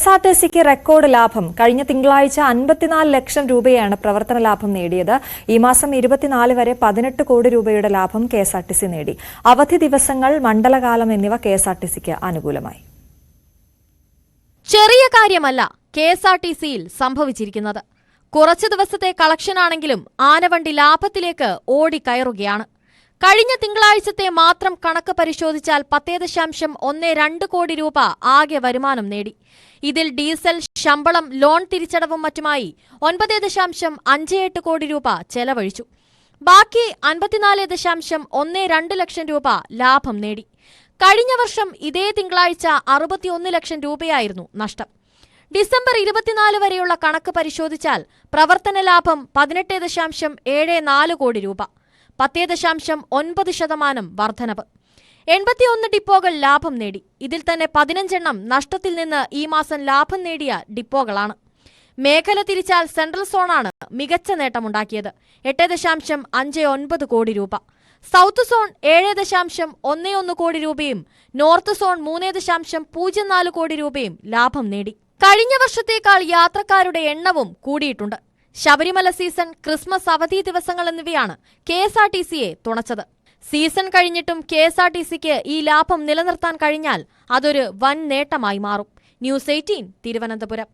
കെഎസ്ആർടിസിക്ക് record ലാഭം. കഴിഞ്ഞ തിങ്കളാഴ്ച 54 ലക്ഷം രൂപയാണ് പ്രവർത്തന ലാഭം നേടിയത്. ഈ മാസം 24 വരെ 18 കോടി രൂപയുടെ ലാഭം കെഎസ്ആർടിസി നേടി. അവധി ദിവസങ്ങൾ, മണ്ഡലകാലം എന്നിവ കെഎസ്ആർടിസിക്ക് അനുകൂലമായി. ചെറിയ കാര്യമല്ല കെഎസ്ആർടിസിയിൽ സംഭവിച്ചിരിക്കുന്നത്. കുറച്ചു ദിവസത്തെ കളക്ഷനാണെങ്കിലും ആനവണ്ടി ലാഭത്തിലേക്ക് ഓടിക്കയറുകയാണ്. കഴിഞ്ഞ തിങ്കളാഴ്ചത്തെ മാത്രം കണക്ക് പരിശോധിച്ചാൽ 10.12 കോടി രൂപ ആകെ വരുമാനം നേടി. ഇതിൽ ഡീസൽ, ശമ്പളം, ലോൺ തിരിച്ചടവും മറ്റുമായി 9.58 കോടി രൂപ ചെലവഴിച്ചു. ബാക്കി 54.12 ലക്ഷം രൂപ ലാഭം നേടി. കഴിഞ്ഞ വർഷം ഇതേ തിങ്കളാഴ്ച 61 ലക്ഷം രൂപയായിരുന്നു നഷ്ടം. ഡിസംബർ 24 വരെയുള്ള കണക്ക് പരിശോധിച്ചാൽ പ്രവർത്തന ലാഭം 18.74 കോടി രൂപ, 10.9% വർധനവ്. 81 ഡിപ്പോകൾ ലാഭം നേടി. ഇതിൽ തന്നെ 15 നഷ്ടത്തിൽ നിന്ന് ഈ മാസം ലാഭം നേടിയ ഡിപ്പോകളാണ്. മേഖല തിരിച്ചാൽ സെൻട്രൽ സോണാണ് മികച്ച നേട്ടമുണ്ടാക്കിയത്, 8.59 കോടി രൂപ. സൗത്ത് സോൺ 7.11 കോടി രൂപയും നോർത്ത് സോൺ 3.04 കോടി രൂപയും ലാഭം നേടി. കഴിഞ്ഞ വർഷത്തേക്കാൾ യാത്രക്കാരുടെ എണ്ണവും കൂടിയിട്ടുണ്ട്. ശബരിമല സീസൺ, ക്രിസ്മസ് അവധി ദിവസങ്ങൾ എന്നിവയാണ് കെഎസ്ആർടിസിയെ തുണച്ചത്. സീസൺ കഴിഞ്ഞിട്ടും കെഎസ്ആർടിസിക്ക് ഈ ലാഭം നിലനിർത്താൻ കഴിഞ്ഞാൽ അതൊരു വൻ നേട്ടമായി മാറും. ന്യൂസ് 18 തിരുവനന്തപുരം.